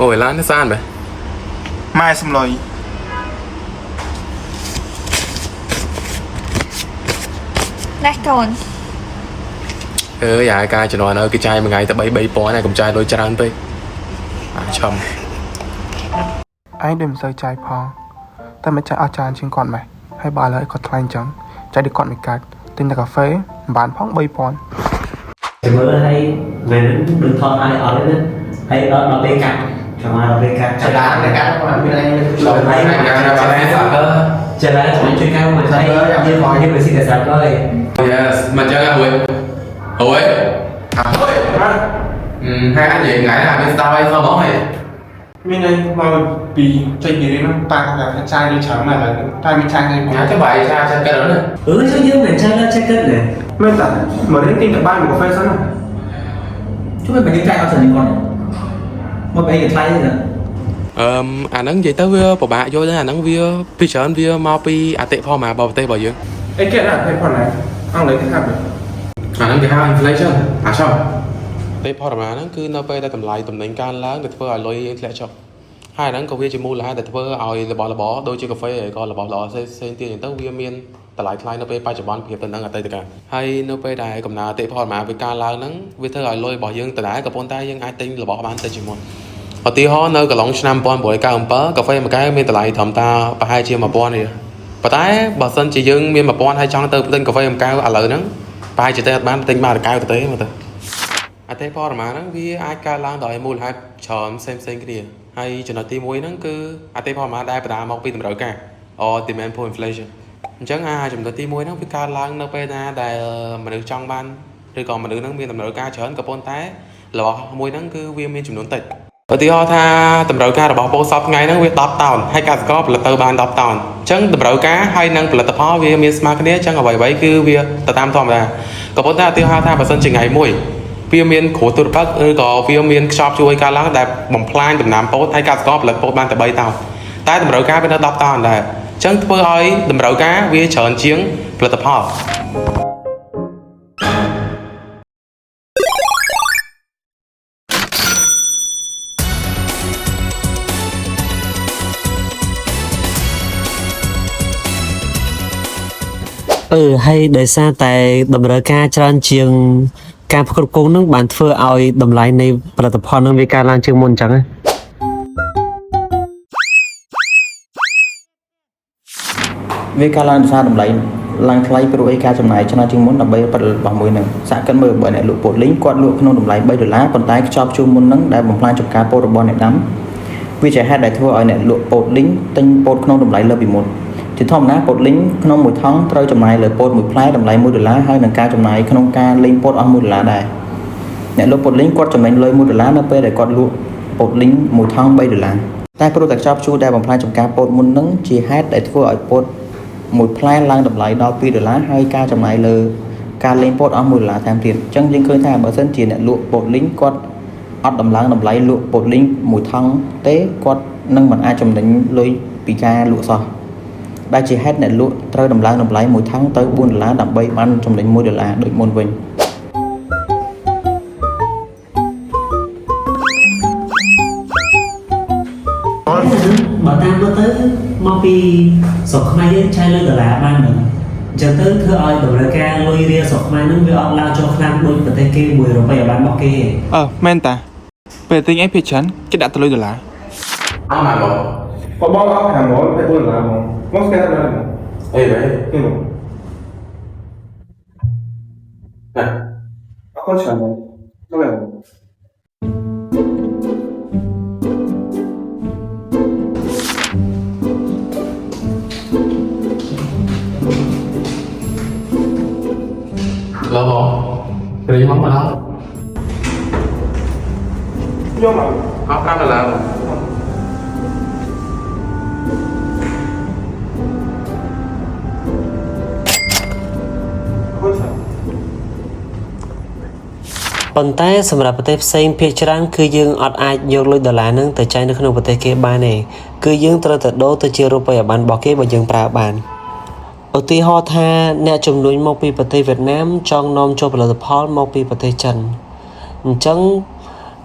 Ôi lá nó san vậy. Mai xong rồi. Nè còn. Dạ cai cho nó ơi cái chai mà ngày ta bay bó này cùng chai đôi chân tới. Chầm. Anh đừng rơi chai phong. Ta mới chạy ao tràn trên con mày. Hay bà lợi còn thanh trắng. Chạy được con mày cạch. Tên là cà phê. Bán phong bay pon. Thì mới hay về đừng thon ai ở đấy hay ở bên cạnh chẳng ai ở bên cạnh chạy đá bên cạnh mà bên anh rồi thấy chạy đá chẳng chơi cao mà thấy như mọi như mình xin để sạc coi Yes, mà chơi ra Ôi. Ôi. Hai anh gì ngại là bên tao hay sao đó mày. Bên đây mà vì chạy gì đấy nó ta là phải chai đi trắng là tay mình chai này. Nhá cái bài cha cái đó này. chứ như mình chơi lên chơi kết này Bên ta mở đến tin cả ba mình có phê sẵn rồi. chúng mình đi trai ao thần con một bé cái trai gì nữa Anh nắng vậy tới với bộ bạ vô đấy anh nắng với picture anh với mau pi tệ form mà bảo tệ bảo dương. Ê kia là cái phần này. Ông lấy cái hạt rồi. Anh nắng cái hai inflation. Sao? Tệ form mà nó cứ nó về đây tầm lại tầm đánh can lá đểធ្វើឲ្យលុយធ្លាក់ចុះហើយហ្នឹងក៏វាជាមូលហេតុដែលធ្វើឲ្យរបស់របរដូចជាកាហ្វេក៏របស់ល្អផ្សេងទៀតអញ្ចឹងទៅវាមានតម្លៃថ្លៃនៅពេលបច្ចុប្បន្នប្រៀបទៅនឹងអតីតកាលហើយនៅពេលដែលកំណើអតិផលមកវាកើនឡើងហ្នឹងវាធ្វើឲ្យលុយរបស់យើងដដែលក៏ប៉ុន្តែយើងអាចទិញរបស់បានទៅជាមុនឧទាហរណ៍នៅកន្លងឆ្នាំ1997កាហ្វេមួយកែវមានតម្លៃត្រឹមតែប្រហែលជា1000រៀលប៉ុន្តែបើសិនជាយើងមាន1000ហើយចង់ទៅទិញកាហ្វេមួយកែវឥឡូវហ្នឹងប្រហែលជាទៅអត់បានទិញមកកែវទៅទេមើលទៅអតិផលរបស់ហ្នឹងវាអាចកើនឡើងដោយមូលហេតុច្រើនផ្សេងគ្នាហើយចំណុចទី1ហ្នឹងគឺអតិផលរបស់ដែលបណ្ដាលមកពីតម្រូវការ or demand pull inflation អញ្ចឹងចំណុចទី1ហ្នឹងវាកើនឡើងនៅពេលណាដែលមនុស្សចង់បានឬក៏មនុស្សហ្នឹងមានតម្រូវការច្រើនក៏ប៉ុន្តែរបស់មួយហ្នឹងគឺវាមានចំនួនតិចឧទាហរណ៍ថាតម្រូវការរបស់ពលសពថ្ងៃហ្នឹងវា10តោនហើយកសិករផលិតទៅបាន10តោនអញ្ចឹងតម្រូវការហើយនឹងផលិតផលវាមានស្មើគ្នាអញ្ចឹងអ្វីៗគឺវាទៅតាមធម្មតាក៏ប៉ុន្តែឧទាហរណ៍ថាបើសិនជាថ្ងៃមួយវាមានគ្រោះទុរភិក្សឬក៏វាមានខ្យល់ជួយកើតឡើងដែលបំផ្លាញដំណាំពោតហើយកសិករផលិតពោតបានតែ3តោនតែតម្រូវការវានៅ10តោនដែរអញ្ចឹងធ្វើឲ្យតម្រូវការវាច្រើនជាងផលិតផលហើយដោយសារតែតម្រូវការច្រើនជាងការផ្គត់ផ្គង់នឹងបានធ្វើឲ្យតម្លៃនៃផលិតផលនឹងវាកើនឡើងជាងមុនអញ្ចឹងវាកើនឡើងដោយសារតម្លៃឡើងថ្លៃព្រោះឯការចំណាយច្រើនជាងមុនដើម្បីផលិតរបស់មួយនឹងសាកគិតមើលបើអ្នកលក់ពោតលីងគាត់លក់ក្នុងតម្លៃ$3ប៉ុន្តែខ្ចប់ជួមុននឹងដែលបំផ្លាញចំការពោតរបស់អ្នកដាំវាជាហេតុដែលធ្វើឲ្យអ្នកលក់ពោតលីងទិញពោតក្នុងតម្លៃលើសពីមុនជាធម្មតាពោតលីងក្នុងមួយថង់ត្រូវចំណាយលើពោតមួយផ្លែតម្លៃ$1ហើយនឹងការចំណាយក្នុងការលេងពោតអស់$1ដែរអ្នកលក់ពោតលីងគាត់ចំណេញលុយ$1នៅពេលដែលគាត់លក់ពោតលីងមួយថង់$3តែព្រោះតែខ្ចប់ជួដែលបំផ្លាញចំការពោតមុននឹងជាហេតុដែលធ្វើឲ្យពោតមួយផ្លែឡើងតម្លៃដល់$2ហើយការចំណាយលើការលេងពោតអស់$1ថែមទៀតអញ្ចឹងយើងឃើញថាបើសិនជាអ្នកលក់ពោតលីងគាត់អត់ដំឡើងតម្លៃលក់ពោតលីងមួយថង់ទេគាត់នឹងមិនអាចចំណេញលុយពីការលក់សោះដែលជាហេតុអ្នកលក់ត្រូវដំឡើងតម្លៃមួយថង់ទៅ$4ដើម្បីបានចំណេញ$1ដូចមុនវិញបើតាមមើលទៅមកពីស្រុកខ្មែរយើងឆៃលើ$បានហ្នឹងអញ្ចឹងទៅធ្វើឲ្យតម្រូវការលុយរៀលស្រុកខ្មែរហ្នឹងវាអត់ឡើងចុះខ្លាំងដូចប្រទេសគេ1រ៉ុបឲ្យបានមកគេមែនតាពេលទិញអីភាគច្រើនគេដាក់ទៅលុយ$អស់ណាបងបងអត់ខាងមកពេល$4មកស្គាល់តែអីvậyអឺអត់ច្រើនមកទៅlâu rồi rồi món mà đâu vô mà học ra là làm ប៉ុន្តែសម្រាប់ប្រទេសផ្សេងភាគច្រើនគឺយើងអត់អាចយកលុយដុល្លារហ្នឹងទៅចាយនៅក្នុងប្រទេសគេបានទេគឺយើងត្រូវតែដូរទៅជារូបិយប័ណ្ណរបស់គេបើយើងប្រើបានឧទាហរណ៍ថាអ្នកជំនួញមកពីប្រទេសវៀតណាមចង់នាំចូលផលិតផលមកពីប្រទេសចិនអញ្ចឹង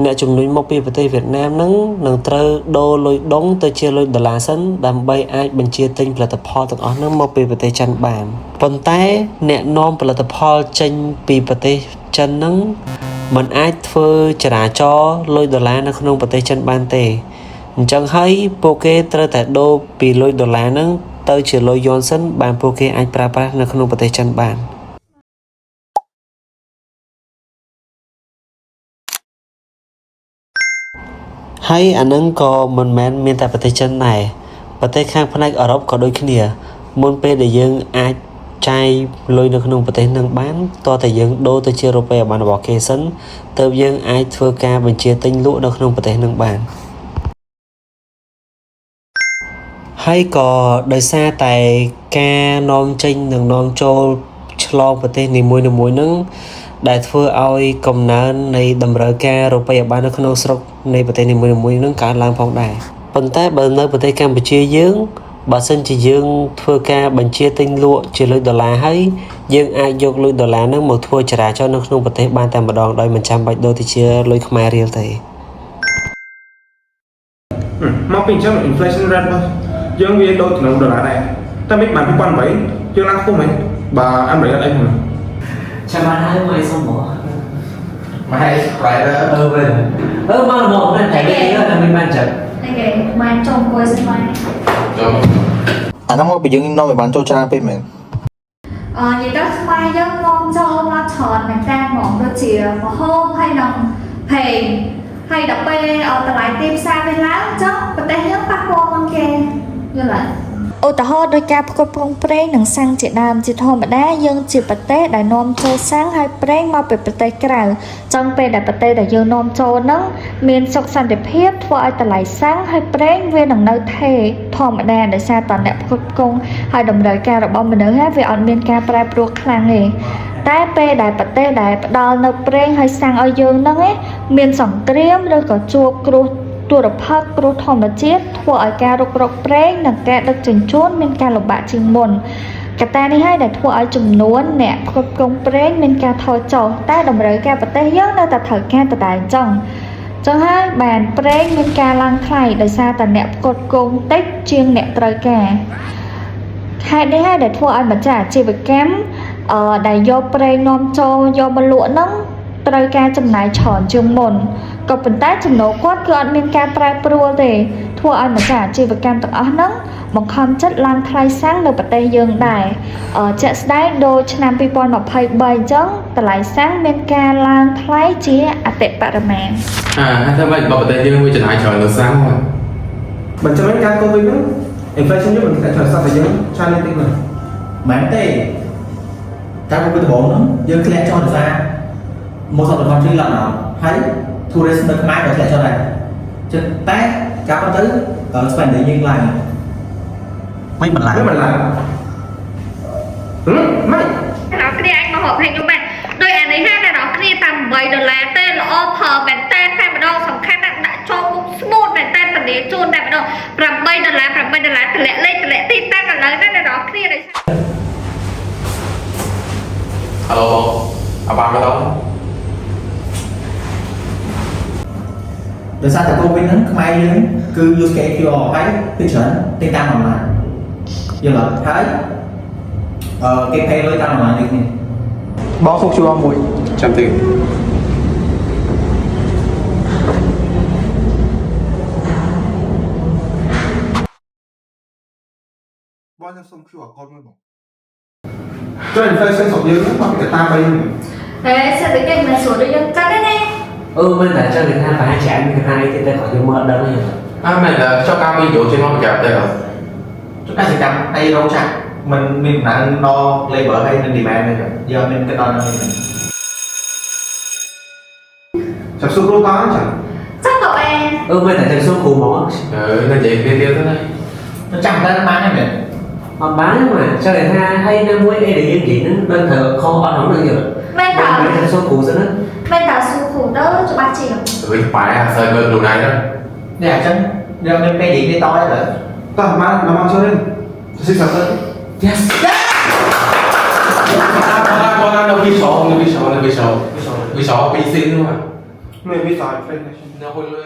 អ្នកជំនួញមកពីប្រទេសវៀតណាមនឹងត្រូវដូរលុយដុងទៅជាលុយដុល្លារសិនដើម្បីអាចបញ្ជាទិញផលិតផលទាំងអស់ហ្នឹងមកពីប្រទេសចិនបានប៉ុន្តែអ្នកនាំផលិតផលចេញពីប្រទេសចិនហ្នឹងมันអាចធ្វើចរាចរណ៍លុយដុល្លារនៅក្នុងប្រទេសចិនបានទេអញ្ចឹងហើយពួកគេត្រូវតែដូរពីលុយដុល្លារហ្នឹងទៅជាលុយយួនសិនបានពួកគេអាចប្រើប្រាស់នៅក្នុងប្រទេសចិនបានហើយអានឹងក៏មិនមែនមានតែប្រទេសចិនដែរប្រទេសខាងផ្នែកអឺរ៉ុបក៏ដូចគ្នាមុនពេលដែលយើងអាចចាយលុយនៅក្នុងប្រទេសនឹងបានតើតែយើងដូរទៅជារូបិយប័ណ្ណរបស់គេសិនទើបយើងអាចធ្វើការបញ្ជាទិញលក់នៅក្នុងប្រទេសនឹងបានហើយក៏ដោយសារតែការនាំចេញនិងនាំចូលឆ្លងប្រទេសនីមួយៗហ្នឹងដែលធ្វើឲ្យកំណើននៃតម្រូវការរូបិយប័ណ្ណនៅក្នុងស្រុកនៃប្រទេសនីមួយៗហ្នឹងកើនឡើងផងដែរប៉ុន្តែបើនៅប្រទេសកម្ពុជាយើងបើសិនជាយើងធ្វើការបញ្ជាទិញលក់ជាលុយដុល្លារហើយយើងអាចយកលុយដុល្លារហ្នឹងមកធ្វើចរាចរណ៍នៅក្នុងប្រទេសបានតែម្ដងដោយមិនចាំបាច់ដូរទៅជាលុយខ្មែររៀលទេមកពីអញ្ចឹង inflation rate របស់យើងវាដូចក្នុងដុល្លារដែរតែមិនបាន2008យើងឡើងខ្ពស់មែនបើអាមេរិកអីហ្នឹងចាំបានហើយមកសុំមកមកឲ្យ rider វិញមកមកតែតែតែមិនបានចិត្តគេបានចុងគួយស្មៃអានោះមកពីយើងនាំឲ្យបានចូលច្រើនពេកមែននិយាយទៅស្មៃយើងនាំចូលមកច្រើនមែនតែហ្មងដូចជាមហោបហើយនឹងភេងហើយដល់ពេលតម្លៃទីផ្សារវាឡើងអញ្ចឹងប្រទេសយើងប៉ះពាល់នឹងគេយល់ទេឧទាហរណ៍ដោយការផ្គត់ផ្គង់ប្រេងនិងសាំងជាដើមជាធម្មតាយើងជាប្រទេសដែលនាំចូលសាំងហើយប្រេងមកពីប្រទេសក្រៅចឹងពេលដែលប្រទេសដែលយើងនាំចូលហ្នឹងមានសុខសន្តិភាពធ្វើឲ្យតម្លៃសាំងហើយប្រេងវានឹងនៅថេរធម្មតាដោយសារតអ្នកផ្គត់ផ្គង់ហើយតម្រូវការរបស់មនុស្សវាអត់មានការប្រែប្រួលខ្លាំងទេតែពេលដែលប្រទេសដែលផ្ដល់នៅប្រេងហើយសាំងឲ្យយើងហ្នឹងមានសង្គ្រាមឬក៏ជួបគ្រោះទុរភិក្សគ្រោះធម្មជាតិធ្វើឲ្យការរុករកប្រេងនិងការដឹកជញ្ជូនមានការលំបាកជាងមុនកត្តានេះហើយដែលធ្វើឲ្យចំនួនអ្នកផ្គត់ផ្គង់ប្រេងមានការថយចុះតែតម្រូវការប្រទេសយើងនៅតែត្រូវការដដែលអញ្ចឹងហើយបានប្រេងមានការឡើងថ្លៃដោយសារតែអ្នកផ្គត់ផ្គង់តិចជាងអ្នកត្រូវការហេតុនេះហើយដែលធ្វើឲ្យម្ចាស់អាជីវកម្មដែលយកប្រេងនាំចូលយកមកលក់ហ្នឹងត្រូវការចំណាយច្រើនជាងមុនក៏ប៉ុន្តែចំណូលគាត់គឺអត់មានការប្រែប្រួលទេធ្វើឲ្យម្ចាស់អាជីវកម្មទាំងអស់ហ្នឹងបង្ខំចិត្តឡើងថ្លៃសាំងនៅប្រទេសយើងដែរជាក់ស្ដែងដូចឆ្នាំ2023អញ្ចឹងតម្លៃសាំងមានការឡើងថ្លៃជាអតិបរមាហើយធ្វើម៉េចបើប្រទេសយើងវាចំណាយច្រើនលើសាំងហ្នឹងមិនចាំបាច់ការ COVID ហ្នឹង inflation យើងមិនតែត្រូវសោះតែយើងច្រើនតិចហ្នឹងមែនទេការមកពីដំបូងហ្នឹងយើងធ្លាក់ចុះដោយសារមកសតវត្សទីឡើងដល់ហើយ tourist នៅខ្មែរក៏ធ្លាក់ចុះដែរចឹងតែការប៉ុន្តែspending យើងឡើងមិនឡើងមិនអ្នកគ្នាអាចមកហៅខ្ញុំបានដោយអានេះណាអ្នកគ្នាតាម$8ទេល្អប្រើមែនតែម្ដងសំខាន់ណាស់ដាក់ចូលមុខ smooth មែនតែពលាជូនតែម្ដង$8តម្លាក់លេខតម្លាក់ទីតាំងឥឡូវណាអ្នកគ្នាដោយសារ Hello អាបានមកដល់ដោយសារតែ COVID ហ្នឹងខ្មែរយើងគឺ use QR ហើយគឺច្រើនទីតាមអនឡាញយល់អត់ហើយគេ pay លុយតាមអនឡាញនេះបងសុក QR មួយចាំតិចបងខ្ញុំសុំ QR code មួយបងចុះ inflation របស់យើងមកពីកត្តា3ហ្នឹងសេដ្ឋកិច្ចមិនស្រួលដូចយើងគិតទេណាមិនតែចឹងគេថាប្រហែលជាអញមានថាអីទៀតតែគាត់យើងមើលដឹងទេមែនតែចុះការវិនិយោគចេញមកប្រចាំទេអត់ចុះកសិកម្មអីរោងចក្រมันមានដំណើរដល់ labor ហើយនឹង demand ទេយើងអត់មានគិតដល់ហ្នឹងទេចាំសុំគ្រូតាចឹងក៏បានមិនតែចឹងសុំគ្រូហ្មងនៅនិយាយគ្នាទៀតទៅចាំតែបានទេមែនអត់បានមកចង់ថាហើយនៅមួយអីដែលយើងនិយាយហ្នឹងដឹងថាខុសអត់ហ្នឹងយើងមែនតើសុំគ្រូសិនណាមែនតើសុំគ្រូទៅច្បាស់ជាងវិញប៉ែអើសើមើលខ្លួនឯងទៅនេះអញ្ចឹងយើងមានពេលនិយាយតហើយតើតោះមកចូលនេះសិក្សាទៅ Yes បងនៅពីសោពីស៊ីននោះ មានវិស័យ presentation នៅហុយលើ